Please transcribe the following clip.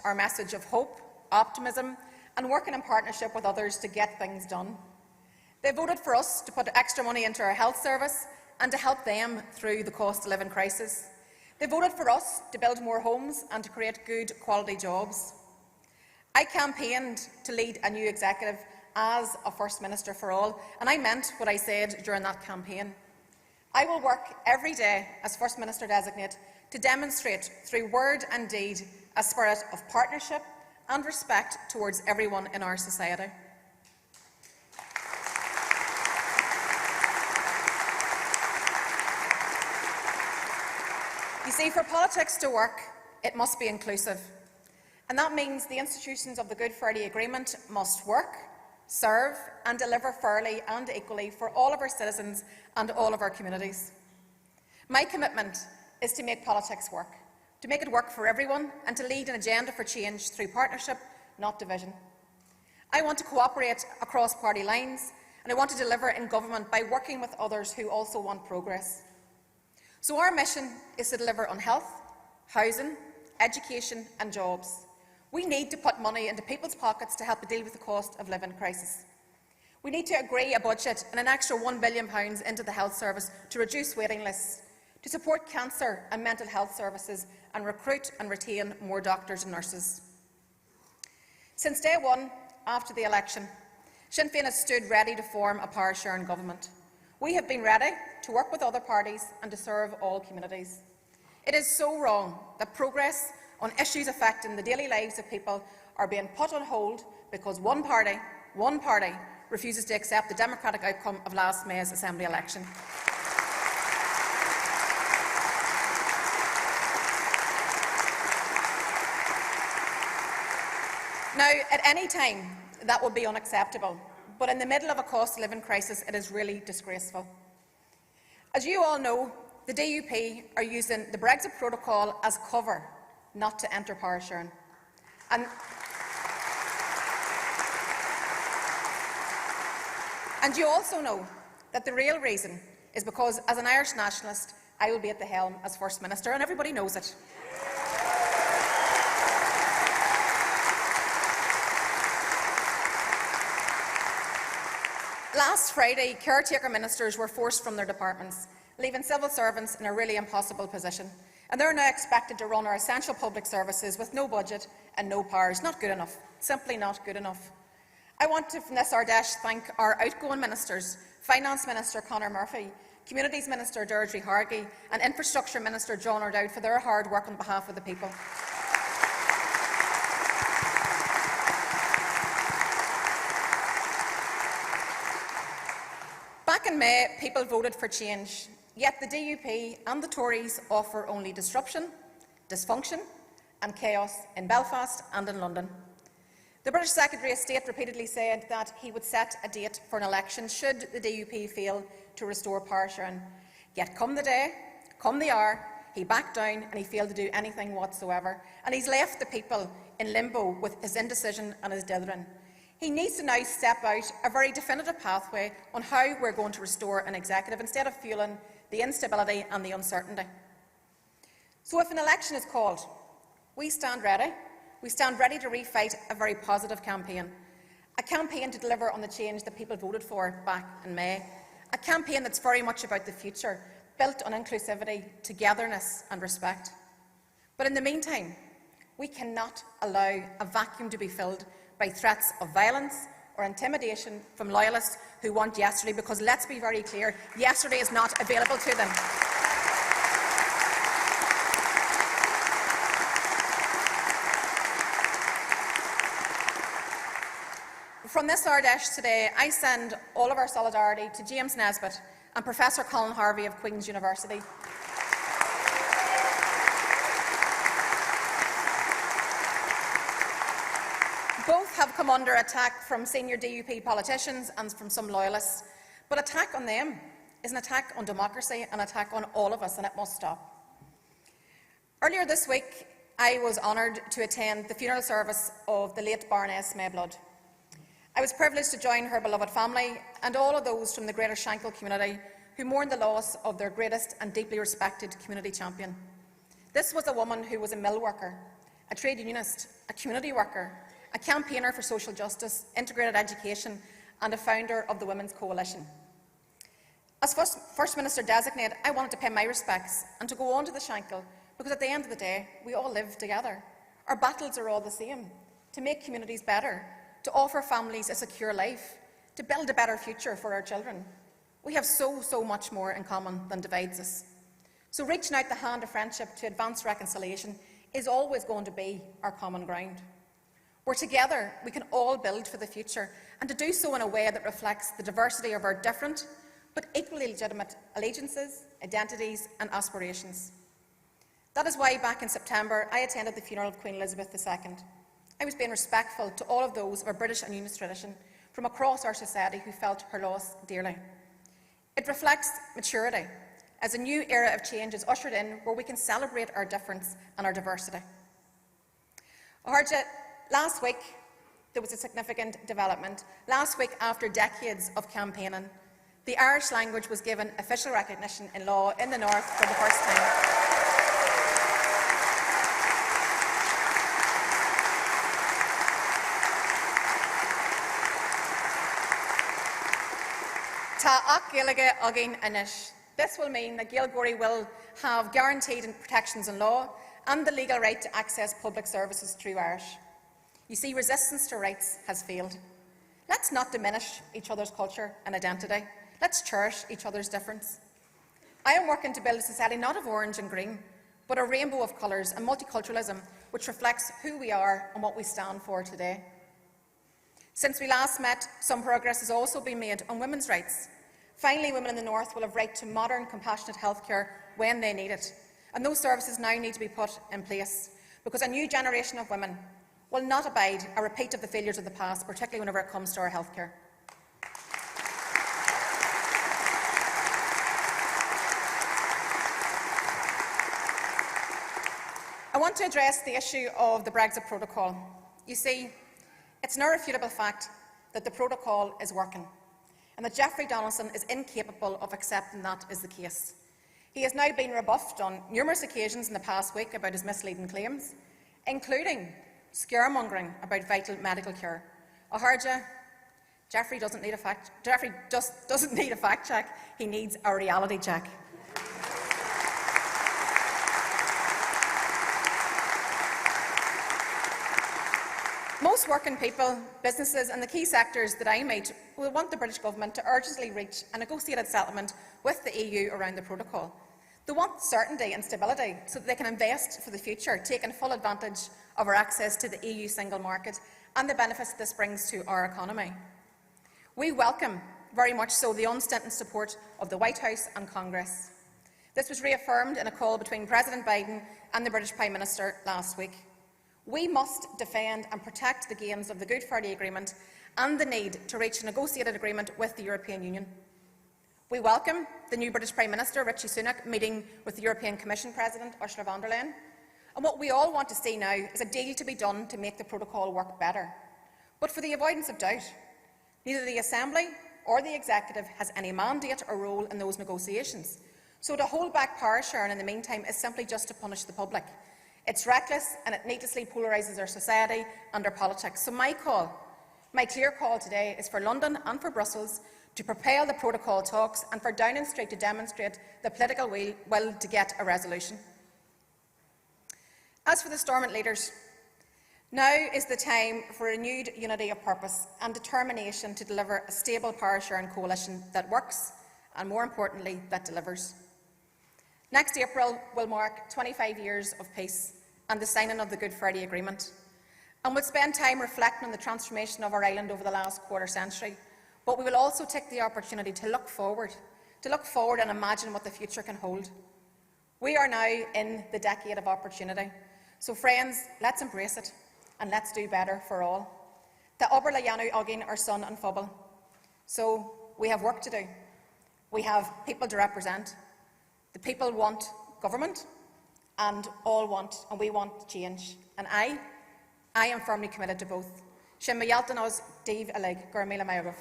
our message of hope, optimism and working in partnership with others to get things done. They voted for us to put extra money into our health service and to help them through the cost of living crisis. They voted for us to build more homes and to create good quality jobs. I campaigned to lead a new executive as a First Minister for all, and I meant what I said during that campaign. I will work every day as First Minister designate to demonstrate through word and deed a spirit of partnership and respect towards everyone in our society. You see, for politics to work, it must be inclusive. And that means the institutions of the Good Friday Agreement must work, serve and deliver fairly and equally for all of our citizens and all of our communities. My commitment is to make politics work, to make it work for everyone and to lead an agenda for change through partnership, not division. I want to cooperate across party lines and I want to deliver in government by working with others who also want progress. So our mission is to deliver on health, housing, education and jobs. We need to put money into people's pockets to help deal with the cost of living crisis. We need to agree a budget and an extra £1 billion into the health service to reduce waiting lists, to support cancer and mental health services and recruit and retain more doctors and nurses. Since day one after the election, Sinn Fein has stood ready to form a power-sharing government. We have been ready to work with other parties and to serve all communities. It is so wrong that progress on issues affecting the daily lives of people are being put on hold because one party refuses to accept the democratic outcome of last May's Assembly election. Now, at any time, that would be unacceptable, but in the middle of a cost of living crisis, it is really disgraceful. As you all know, the DUP are using the Brexit protocol as cover not to enter power sharing. And you also know that the real reason is because, as an Irish nationalist, I will be at the helm as First Minister, and everybody knows it. Last Friday, caretaker ministers were forced from their departments, leaving civil servants in a really impossible position. And they're now expected to run our essential public services with no budget and no powers. Not good enough. Simply not good enough. I want to, from this Ardesh, thank our outgoing ministers, Finance Minister Conor Murphy, Communities Minister Deirdre Hargey and Infrastructure Minister John O'Dowd for their hard work on behalf of the people. Back in May, people voted for change. Yet the DUP and the Tories offer only disruption, dysfunction and chaos in Belfast and in London. The British Secretary of State repeatedly said that he would set a date for an election should the DUP fail to restore power sharing. Yet come the day, come the hour, he backed down and he failed to do anything whatsoever. And he's left the people in limbo with his indecision and his dithering. He needs to now step out a very definitive pathway on how we're going to restore an executive instead of fuelling the instability and the uncertainty. So if an election is called, we stand ready. We stand ready to refight a very positive campaign, a campaign to deliver on the change that people voted for back in May, a campaign that's very much about the future, built on inclusivity, togetherness and respect. But in the meantime, we cannot allow a vacuum to be filled by threats of violence or intimidation from loyalists who want yesterday, because let's be very clear, yesterday is not available to them. From this Ardesh today, I send all of our solidarity to James Nesbitt and Professor Colin Harvey of Queen's University. Both have come under attack from senior DUP politicians and from some loyalists, but attack on them is an attack on democracy, an attack on all of us, and it must stop. Earlier this week, I was honoured to attend the funeral service of the late Baroness Mayblood. I was privileged to join her beloved family and all of those from the Greater Shankill community who mourned the loss of their greatest and deeply respected community champion. This was a woman who was a mill worker, a trade unionist, a community worker, a campaigner for social justice, integrated education, and a founder of the Women's Coalition. As First Minister-designate, I wanted to pay my respects and to go on to the Shankill, because at the end of the day, we all live together. Our battles are all the same: to make communities better, to offer families a secure life, to build a better future for our children. We have so much more in common than divides us. So reaching out the hand of friendship to advance reconciliation is always going to be our common ground. Where together we can all build for the future, and to do so in a way that reflects the diversity of our different but equally legitimate allegiances, identities and aspirations. That is why back in September I attended the funeral of Queen Elizabeth II. I was being respectful to all of those of our British and Unionist tradition from across our society who felt her loss dearly. It reflects maturity, as a new era of change is ushered in where we can celebrate our difference and our diversity. Last week there was a significant development. Last week, after decades of campaigning, the Irish language was given official recognition in law in the North for the first time. Tá ach Gaeilge agin anish. This will mean that Gaelgory will have guaranteed protections in law and the legal right to access public services through Irish. You see, resistance to rights has failed. Let's not diminish each other's culture and identity. Let's cherish each other's difference. I am working to build a society not of orange and green, but a rainbow of colours and multiculturalism which reflects who we are and what we stand for today. Since we last met, some progress has also been made on women's rights. Finally, women in the North will have right to modern, compassionate healthcare when they need it. And those services now need to be put in place, because a new generation of women will not abide a repeat of the failures of the past, particularly whenever it comes to our healthcare. I want to address the issue of the Brexit protocol. You see, it's an irrefutable fact that the protocol is working, and that Jeffrey Donaldson is incapable of accepting that is the case. He has now been rebuffed on numerous occasions in the past week about his misleading claims, including scaremongering about vital medical care. I heard you. Jeffrey just doesn't need a fact check. He needs a reality check. Most working people, businesses and the key sectors that I meet will want the British Government to urgently reach a negotiated settlement with the EU around the protocol. They want certainty and stability so that they can invest for the future, taking full advantage of our access to the EU single market and the benefits this brings to our economy. We welcome, very much so, the unstinted support of the White House and Congress. This was reaffirmed in a call between President Biden and the British Prime Minister last week. We must defend and protect the gains of the Good Friday Agreement and the need to reach a negotiated agreement with the European Union. We welcome the new British Prime Minister, Rishi Sunak, meeting with the European Commission President, Ursula von der Leyen. And what we all want to see now is a deal to be done to make the protocol work better. But for the avoidance of doubt, neither the Assembly or the Executive has any mandate or role in those negotiations. So to hold back power sharing in the meantime is simply just to punish the public. It's reckless and it needlessly polarises our society and our politics. So my clear call today is for London and for Brussels to propel the protocol talks and for Downing Street to demonstrate the political will to get a resolution. As for the Stormont leaders, now is the time for renewed unity of purpose and determination to deliver a stable power sharing coalition that works and, more importantly, that delivers. Next April will mark 25 years of peace and the signing of the Good Friday Agreement, and we'll spend time reflecting on the transformation of our island over the last quarter century. But we will also take the opportunity to look forward and imagine what the future can hold. We are now in the decade of opportunity. So friends, let's embrace it and let's do better for all. The Ober Layanu Ogin our son and Fubble. So we have work to do. We have people to represent. The people want government and we want change. And I am firmly committed to both. Sin Mayaltanos Dave Alig, Gurmila Mayagov.